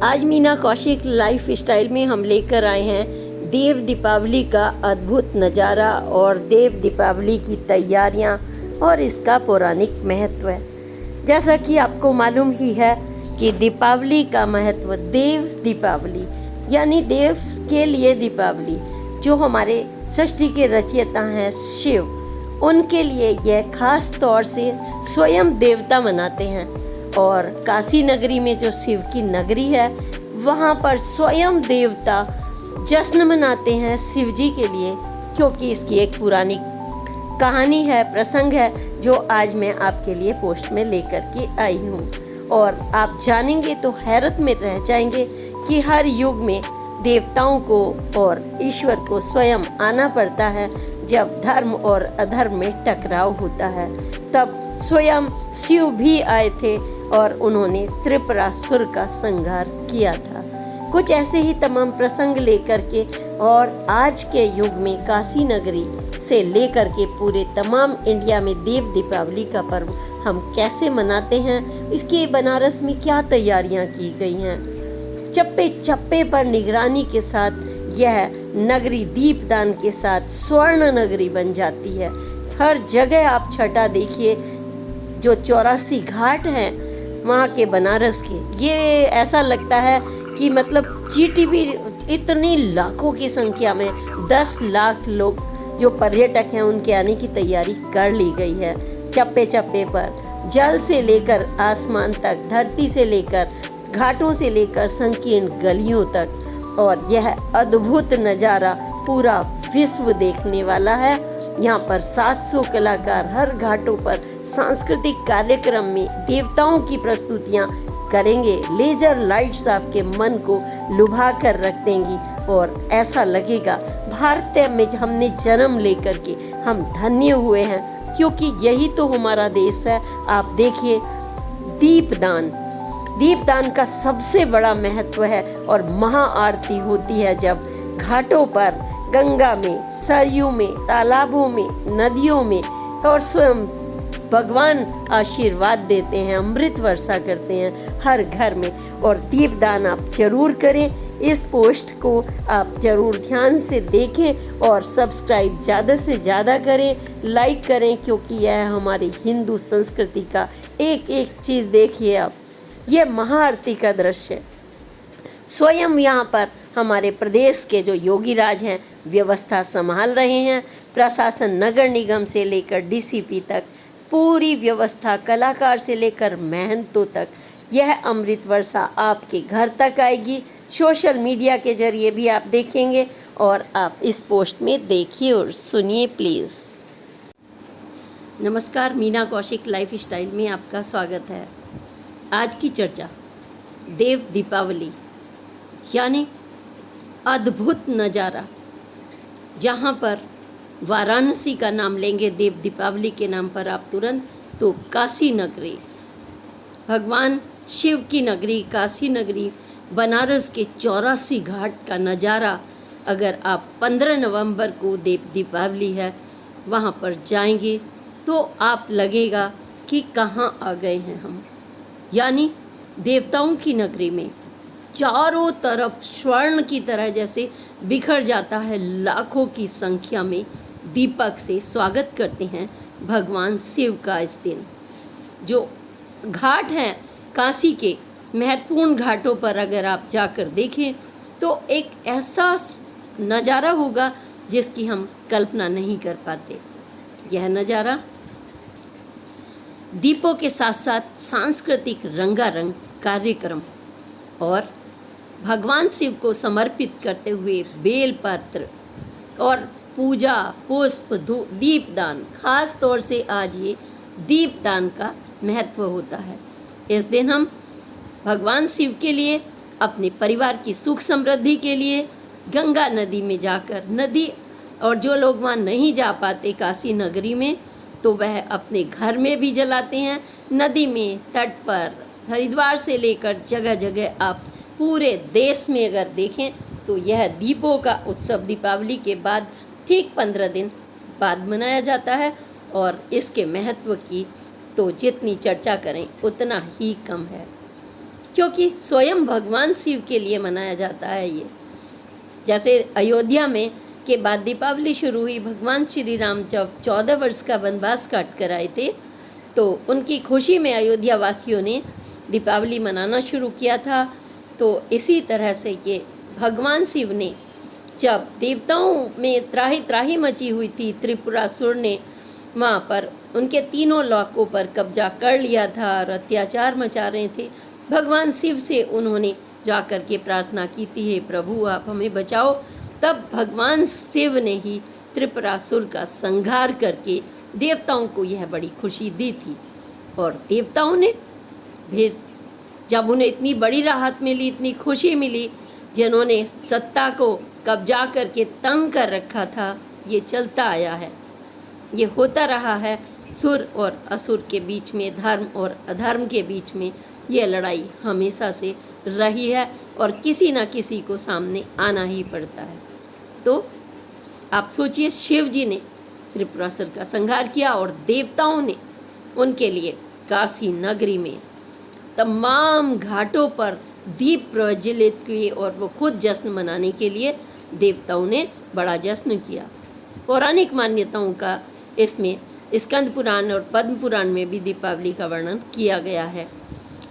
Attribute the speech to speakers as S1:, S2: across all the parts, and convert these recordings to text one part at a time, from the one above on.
S1: आज Meena Kaushik life style में हम लेकर आए हैं देव दीपावली का अद्भुत नज़ारा और देव दीपावली की तैयारियां और इसका पौराणिक महत्व है। जैसा कि आपको मालूम ही है कि दीपावली का महत्व देव दीपावली यानी देव के लिए दीपावली, जो हमारे सृष्टि के रचयिता हैं शिव, उनके लिए यह खास तौर से स्वयं देवता मनाते हैं। और काशी नगरी में जो शिव की नगरी है, वहाँ पर स्वयं देवता जश्न मनाते हैं शिव जी के लिए, क्योंकि इसकी एक पुरानी कहानी है, प्रसंग है, जो आज मैं आपके लिए पोस्ट में लेकर के आई हूँ। और आप जानेंगे तो हैरत में रह जाएंगे कि हर युग में देवताओं को और ईश्वर को स्वयं आना पड़ता है। जब धर्म और अधर्म में टकराव होता है, तब स्वयं शिव भी आए थे और उन्होंने त्रिपुरासुर का संहार किया था। कुछ ऐसे ही तमाम प्रसंग लेकर के और आज के युग में काशी नगरी से लेकर के पूरे तमाम इंडिया में देव दीपावली का पर्व हम कैसे मनाते हैं, इसकी बनारस में क्या तैयारियां की गई हैं। चप्पे चप्पे पर निगरानी के साथ यह नगरी दीपदान के साथ स्वर्ण नगरी बन जाती है। हर जगह आप छटा देखिए, जो 84 घाट हैं वहाँ के बनारस के, ये ऐसा लगता है कि मतलब जीटीबी इतनी लाखों की संख्या में 10 लाख लोग जो पर्यटक हैं उनके आने की तैयारी कर ली गई है। चप्पे चप्पे पर जल से लेकर आसमान तक, धरती से लेकर घाटों से लेकर संकीर्ण गलियों तक, और यह अद्भुत नज़ारा पूरा विश्व देखने वाला है। यहाँ पर 700 कलाकार हर घाटों पर सांस्कृतिक कार्यक्रम में देवताओं की प्रस्तुतियाँ करेंगे। लेजर लाइट्स आपके मन को लुभा कर रख देंगी और ऐसा लगेगा भारत में हमने जन्म लेकर के हम धन्य हुए हैं, क्योंकि यही तो हमारा देश है। आप देखिए, दीपदान का सबसे बड़ा महत्व है और महाआरती होती है जब घाटों पर, गंगा में, सरयू में, तालाबों में, नदियों में, और स्वयं भगवान आशीर्वाद देते हैं, अमृत वर्षा करते हैं हर घर में। और दीपदान आप जरूर करें। इस पोस्ट को आप जरूर ध्यान से देखें और सब्सक्राइब ज़्यादा से ज़्यादा करें, लाइक करें, क्योंकि यह हमारी हिंदू संस्कृति का एक एक चीज़ देखिए आप। ये महाआरती का दृश्य स्वयं यहाँ पर हमारे प्रदेश के जो योगी राज हैं व्यवस्था संभाल रहे हैं। प्रशासन, नगर निगम से लेकर डीसीपी तक पूरी व्यवस्था, कलाकार से लेकर मेहनतों तक, यह अमृत वर्षा आपके घर तक आएगी। सोशल मीडिया के जरिए भी आप देखेंगे और आप इस पोस्ट में देखिए और सुनिए प्लीज़। नमस्कार, मीना कौशिक लाइफ स्टाइल में आपका स्वागत है। आज की चर्चा देव दीपावली यानी अद्भुत नज़ारा, जहाँ पर वाराणसी का नाम लेंगे देव दीपावली के नाम पर आप तुरंत, तो काशी नगरी, भगवान शिव की नगरी काशी नगरी, बनारस के 84 घाट का नज़ारा, अगर आप 15 नवंबर को देव दीपावली है वहाँ पर जाएंगे तो आप लगेगा कि कहाँ आ गए हैं हम। यानी देवताओं की नगरी में चारों तरफ स्वर्ण की तरह जैसे बिखर जाता है, लाखों की संख्या में दीपक से स्वागत करते हैं भगवान शिव का। इस दिन जो घाट हैं काशी के महत्वपूर्ण घाटों पर अगर आप जाकर देखें तो एक ऐसा नज़ारा होगा जिसकी हम कल्पना नहीं कर पाते। यह नज़ारा दीपों के साथ साथ सांस्कृतिक रंगारंग कार्यक्रम और भगवान शिव को समर्पित करते हुए बेलपत्र और पूजा, पुष्प, दीपदान, खास तौर से आज ये दीपदान का महत्व होता है। इस दिन हम भगवान शिव के लिए, अपने परिवार की सुख समृद्धि के लिए गंगा नदी में जाकर, नदी, और जो लोग वहाँ नहीं जा पाते काशी नगरी में, तो वह अपने घर में भी जलाते हैं। नदी में, तट पर, हरिद्वार से लेकर जगह जगह आप पूरे देश में अगर देखें तो यह दीपों का उत्सव दीपावली के बाद ठीक 15 दिन बाद मनाया जाता है। और इसके महत्व की तो जितनी चर्चा करें उतना ही कम है। क्योंकि स्वयं भगवान शिव के लिए मनाया जाता है ये। जैसे अयोध्या में के बाद दीपावली शुरू हुई, भगवान श्री राम जब 14 वर्ष का वनवास काट कर आए थे तो उनकी खुशी में अयोध्या वासियों ने दीपावली मनाना शुरू किया था। तो इसी तरह से ये भगवान शिव ने जब देवताओं में त्राही त्राही मची हुई थी, त्रिपुरासुर ने वहाँ पर उनके तीनों लोकों पर कब्जा कर लिया था और अत्याचार मचा रहे थे, भगवान शिव से उन्होंने जाकर के प्रार्थना की थी, हे प्रभु आप हमें बचाओ। तब भगवान शिव ने ही त्रिपुरासुर का संहार करके देवताओं को यह बड़ी खुशी दी थी। और देवताओं ने फिर जब उन्हें इतनी बड़ी राहत मिली, इतनी खुशी मिली, जिन्होंने सत्ता को कब्जा करके तंग कर रखा था, ये चलता आया है, ये होता रहा है। सुर और असुर के बीच में, धर्म और अधर्म के बीच में ये लड़ाई हमेशा से रही है और किसी न किसी को सामने आना ही पड़ता है। तो आप सोचिए, शिव जी ने त्रिपुरासुर का संहार किया और देवताओं ने उनके लिए काशी नगरी में तमाम घाटों पर दीप प्रज्वलित किए और वो खुद जश्न मनाने के लिए देवताओं ने बड़ा जश्न किया। पौराणिक मान्यताओं का इसमें स्कंद पुराण और पद्म पुराण में भी दीपावली का वर्णन किया गया है।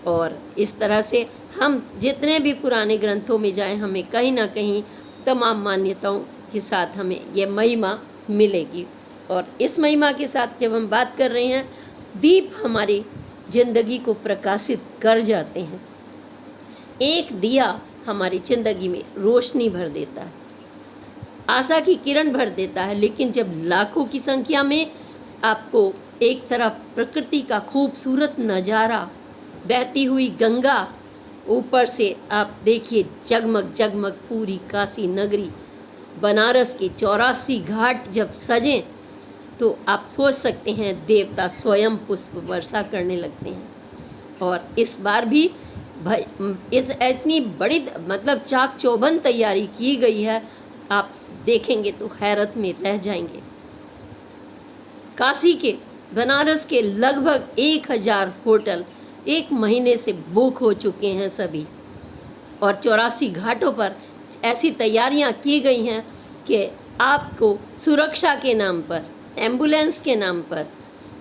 S1: और इस तरह से हम जितने भी पुराने ग्रंथों में जाएं, हमें कहीं ना कहीं तमाम मान्यताओं के साथ हमें ये महिमा मिलेगी। और इस महिमा के साथ जब हम बात कर रहे हैं, दीप हमारी जिंदगी को प्रकाशित कर जाते हैं। एक दिया हमारी जिंदगी में रोशनी भर देता है, आशा की किरण भर देता है। लेकिन जब लाखों की संख्या में आपको एक तरफ प्रकृति का खूबसूरत नज़ारा, बहती हुई गंगा, ऊपर से आप देखिए जगमग जगमग पूरी काशी नगरी, बनारस के 84 घाट जब सजें तो आप सोच सकते हैं देवता स्वयं पुष्प वर्षा करने लगते हैं। और इस बार भी इतनी बड़ी मतलब चाक चौबंद तैयारी की गई है, आप देखेंगे तो हैरत में रह जाएंगे। काशी के, बनारस के लगभग 1000 होटल एक महीने से बुक हो चुके हैं सभी। और 84 घाटों पर ऐसी तैयारियां की गई हैं कि आपको सुरक्षा के नाम पर, एम्बुलेंस के नाम पर,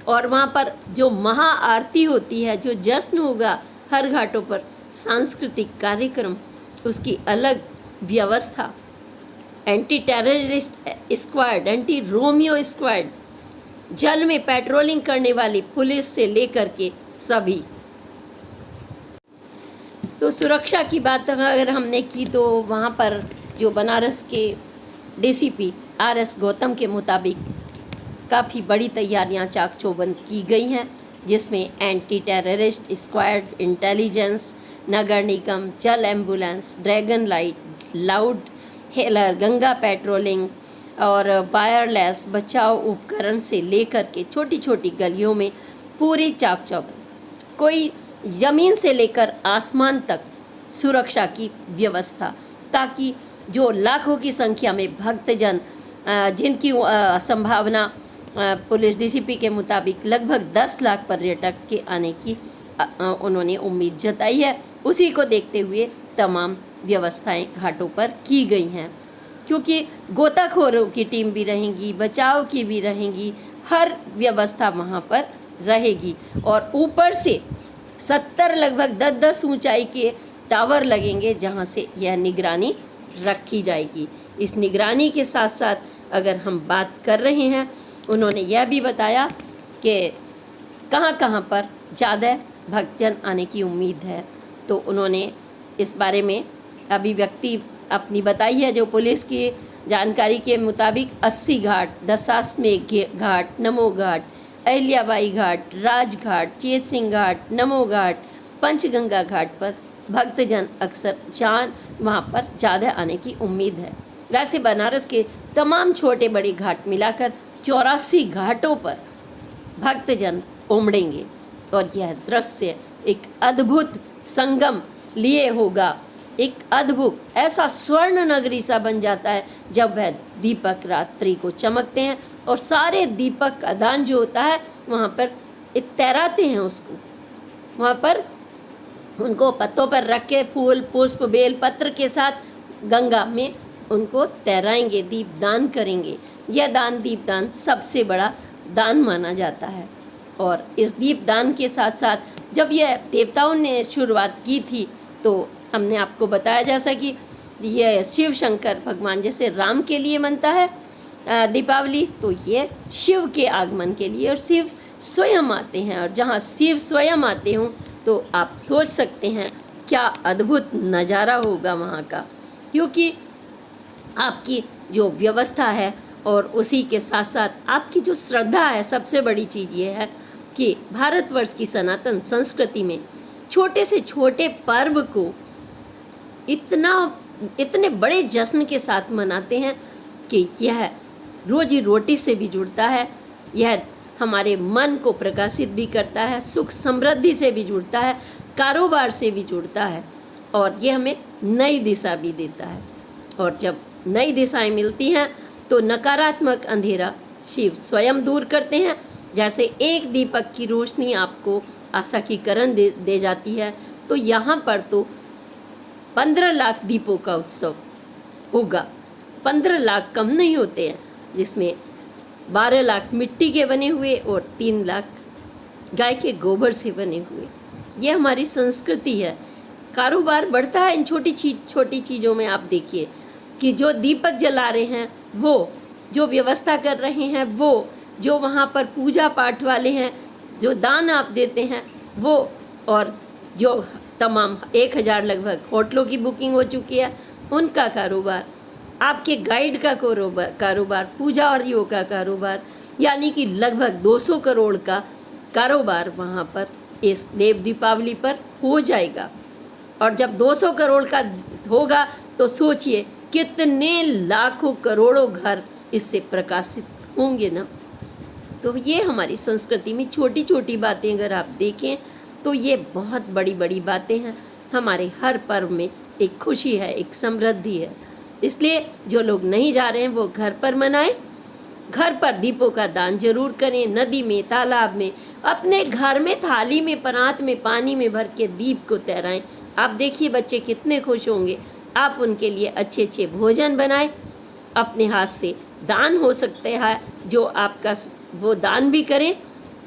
S1: और वहाँ पर जो महाआरती होती है, जो जश्न होगा हर घाटों पर, सांस्कृतिक कार्यक्रम, उसकी अलग व्यवस्था, anti terrorist squad, anti Romeo squad, जल में पेट्रोलिंग करने वाली पुलिस से लेकर के सभी। तो सुरक्षा की बात अगर हमने की तो वहाँ पर जो बनारस के डीसीपी RS गौतम के मुताबिक काफ़ी बड़ी तैयारियां चाक चौबंद की गई हैं, जिसमें एंटी टेररिस्ट स्क्वाड, इंटेलिजेंस, नगर निगम, जल ambulance, dragon light, loud हेलर, Ganga patrolling और वायरलेस बचाव उपकरण से लेकर के छोटी छोटी गलियों में पूरी चाक चौबंद, कोई ज़मीन से लेकर आसमान तक सुरक्षा की व्यवस्था, ताकि जो लाखों की संख्या में भक्तजन, जिनकी संभावना पुलिस DCP के मुताबिक लगभग 10 लाख पर्यटक के आने की उन्होंने उम्मीद जताई है, उसी को देखते हुए तमाम व्यवस्थाएं घाटों पर की गई हैं। क्योंकि गोताखोरों की टीम भी रहेंगी, बचाव की भी रहेंगी, हर व्यवस्था वहाँ पर रहेगी। और ऊपर से 70 लगभग 10-10 ऊंचाई के टावर लगेंगे, जहाँ से यह निगरानी रखी जाएगी। इस निगरानी के साथ साथ अगर हम बात कर रहे हैं, उन्होंने यह भी बताया कि कहाँ कहाँ पर ज़्यादा भक्तजन आने की उम्मीद है। तो उन्होंने इस बारे में अभिव्यक्ति अपनी बताई है। जो पुलिस की जानकारी के मुताबिक 80 घाट, दशाश्वमेध घाट, नमो घाट, अहिल्याबाई घाट, राजघाट, चेत सिंह घाट, नमो घाट, पंचगंगा घाट पर भक्तजन अक्सर वहाँ पर ज़्यादा आने की उम्मीद है। वैसे बनारस के तमाम छोटे बड़े घाट मिलाकर 84 घाटों पर भक्तजन उमड़ेंगे और यह दृश्य एक अद्भुत संगम लिए होगा। एक अद्भुत ऐसा स्वर्ण नगरी सा बन जाता है जब वह दीपक रात्रि को चमकते हैं और सारे दीपक का दान जो होता है वहाँ पर तैराते हैं, उसको वहाँ पर उनको पत्तों पर रख के फूल पुष्प बेल पत्र के साथ गंगा में उनको तैराएंगे, दीपदान करेंगे। यह दान दीपदान सबसे बड़ा दान माना जाता है। और इस दीपदान के साथ साथ जब यह देवताओं ने शुरुआत की थी तो हमने आपको बताया जैसा कि यह शिव शंकर भगवान जैसे राम के लिए मनता है दीपावली, तो ये शिव के आगमन के लिए, और शिव स्वयं आते हैं। और जहाँ शिव स्वयं आते हों तो आप सोच सकते हैं क्या अद्भुत नज़ारा होगा वहाँ का, क्योंकि आपकी जो व्यवस्था है और उसी के साथ साथ आपकी जो श्रद्धा है। सबसे बड़ी चीज़ ये है कि भारतवर्ष की सनातन संस्कृति में छोटे से छोटे पर्व को इतने बड़े जश्न के साथ मनाते हैं कि यह रोजी रोटी से भी जुड़ता है, यह हमारे मन को प्रकाशित भी करता है, सुख समृद्धि से भी जुड़ता है, कारोबार से भी जुड़ता है, और ये हमें नई दिशा भी देता है। और जब नई दिशाएं मिलती हैं तो नकारात्मक अंधेरा शिव स्वयं दूर करते हैं। जैसे एक दीपक की रोशनी आपको आशा की किरण दे जाती है, तो यहाँ पर तो 15 लाख दीपों का उत्सव होगा। 15 लाख कम नहीं होते हैं, जिसमें 12 लाख मिट्टी के बने हुए और 3 लाख गाय के गोबर से बने हुए। ये हमारी संस्कृति है। कारोबार बढ़ता है इन छोटी चीज़ों में। आप देखिए कि जो दीपक जला रहे हैं वो, जो व्यवस्था कर रहे हैं वो, जो वहाँ पर पूजा पाठ वाले हैं, जो दान आप देते हैं वो, और जो तमाम 1000 लगभग होटलों की बुकिंग हो चुकी है उनका कारोबार, आपके गाइड का कारोबार, पूजा और योग का कारोबार, यानी कि लगभग 200 करोड़ का कारोबार वहाँ पर इस देव दीपावली पर हो जाएगा। और जब 200 करोड़ का होगा तो सोचिए कितने लाखों करोड़ों घर इससे प्रकाशित होंगे ना। तो ये हमारी संस्कृति में छोटी छोटी बातें अगर आप देखें तो ये बहुत बड़ी बड़ी बातें हैं। हमारे हर पर्व में एक खुशी है, एक समृद्धि है। इसलिए जो लोग नहीं जा रहे हैं वो घर पर मनाएं, घर पर दीपों का दान जरूर करें, नदी में, तालाब में, अपने घर में थाली में, परात में पानी में भर के दीप को तैराएं। आप देखिए बच्चे कितने खुश होंगे। आप उनके लिए अच्छे अच्छे भोजन बनाएं, अपने हाथ से दान हो सकते हैं जो आपका वो दान भी करें,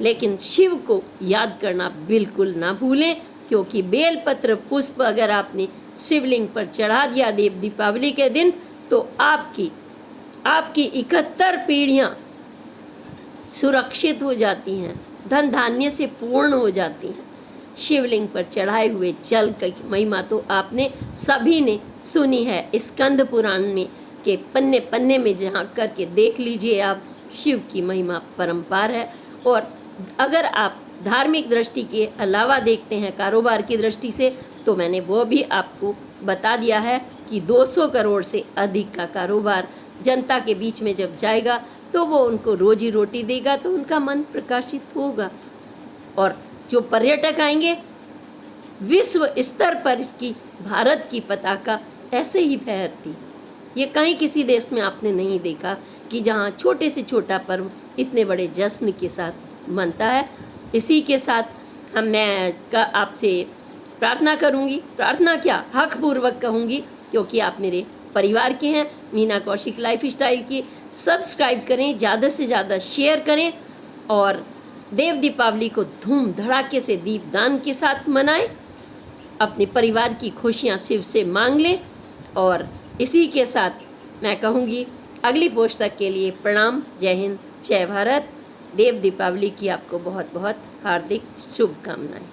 S1: लेकिन शिव को याद करना बिल्कुल ना भूलें, क्योंकि बेलपत्र पुष्प अगर आपने शिवलिंग पर चढ़ा दिया देव दीपावली के दिन तो आपकी 71 पीढ़ियाँ सुरक्षित हो जाती हैं, धन धान्य से पूर्ण हो जाती हैं। शिवलिंग पर चढ़ाए हुए जल की महिमा तो आपने सभी ने सुनी है। स्कंद पुराण में के पन्ने पन्ने में जहाँ करके देख लीजिए आप, शिव की महिमा परम्पार है। और अगर आप धार्मिक दृष्टि के अलावा देखते हैं कारोबार की दृष्टि से, तो मैंने वो भी आपको बता दिया है कि 200 करोड़ से अधिक का कारोबार जनता के बीच में जब जाएगा तो वो उनको रोजी रोटी देगा, तो उनका मन प्रकाशित होगा। और जो पर्यटक आएंगे, विश्व स्तर पर इसकी भारत की पताका ऐसे ही फहरती। ये कहीं किसी देश में आपने नहीं देखा कि जहाँ छोटे से छोटा पर्व इतने बड़े जश्न के साथ मनता है। इसी के साथ मैं आपसे प्रार्थना करूँगी, प्रार्थना क्या हक पूर्वक कहूँगी, क्योंकि आप मेरे परिवार के हैं। मीना कौशिक लाइफ स्टाइल की सब्सक्राइब करें, ज़्यादा से ज़्यादा शेयर करें, और देव दीपावली को धूम धड़ाके से दीपदान के साथ मनाएं। अपने परिवार की खुशियाँ शिव से मांग लें। और इसी के साथ मैं कहूँगी अगली पोस्ट तक के लिए प्रणाम। जय हिंद, जय भारत। देव दीपावली की आपको बहुत बहुत हार्दिक शुभकामनाएं।